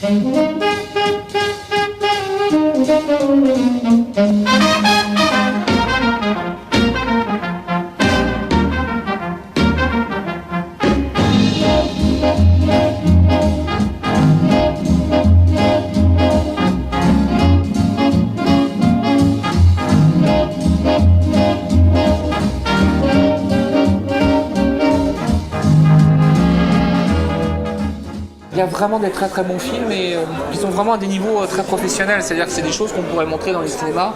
Il y a vraiment des très très bons films et qui sont vraiment à des niveaux très professionnels, c'est-à-dire que c'est des choses qu'on pourrait montrer dans les cinémas.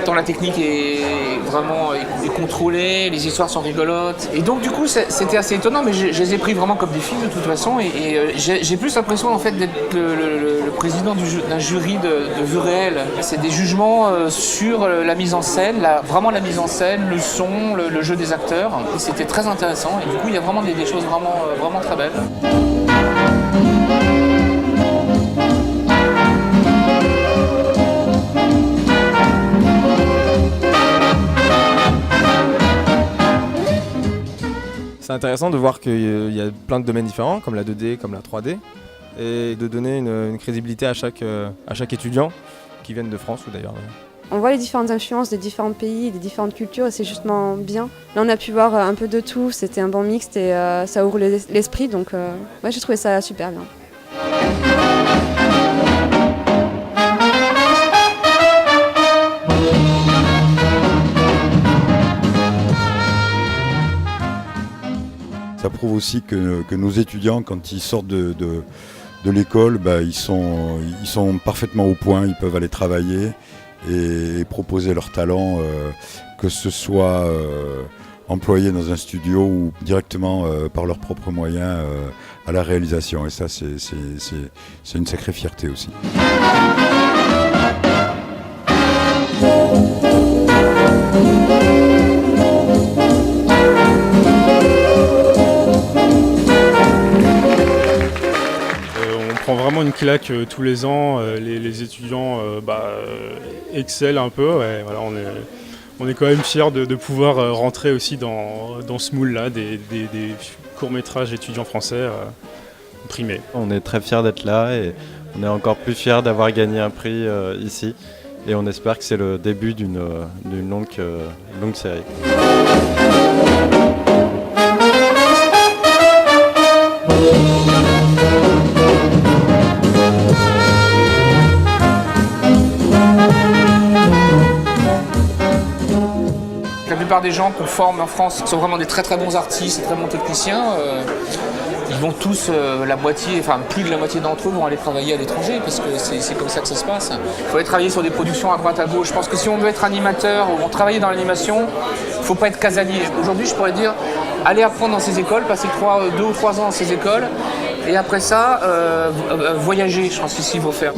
Tant la technique est vraiment est contrôlée, les histoires sont rigolotes. Et donc du coup c'était assez étonnant, mais je les ai pris vraiment comme des films de toute façon. Et j'ai plus l'impression en fait d'être le président d'un jury de vue réelle. C'est des jugements sur la mise en scène, vraiment la mise en scène, le son, le jeu des acteurs. Et c'était très intéressant. Et du coup il y a vraiment des choses vraiment très belles. C'est intéressant de voir qu'il y a plein de domaines différents, comme la 2D, comme la 3D, et de donner une crédibilité à chaque étudiant qui viennent de France ou d'ailleurs. On voit les différentes influences des différents pays, des différentes cultures et c'est justement bien. Là on a pu voir un peu de tout, c'était un bon mixte et ça ouvre l'esprit donc ouais, j'ai trouvé ça super bien. Ça prouve aussi que nos étudiants, quand ils sortent de l'école, ils sont parfaitement au point, ils peuvent aller travailler et proposer leur talent, que ce soit employés dans un studio ou directement par leurs propres moyens à la réalisation. Et ça, c'est une sacrée fierté aussi. On prend vraiment une claque tous les ans, les étudiants excellent un peu, ouais, voilà, on est quand même fiers de pouvoir rentrer aussi dans ce moule-là des courts-métrages étudiants français primés. On est très fiers d'être là et on est encore plus fiers d'avoir gagné un prix ici et on espère que c'est le début d'une longue série. La plupart des gens qu'on forme en France sont vraiment des très très bons artistes, très bons techniciens. Ils vont tous, plus de la moitié d'entre eux vont aller travailler à l'étranger parce que c'est comme ça que ça se passe. Il faut aller travailler sur des productions à droite à gauche. Je pense que si on veut être animateur ou on travaille dans l'animation, il ne faut pas être casanier. Aujourd'hui, je pourrais dire, allez apprendre dans ces écoles, passer 2 ou 3 ans dans ces écoles et après ça, voyager. Je pense que c'est ce qu'il faut faire.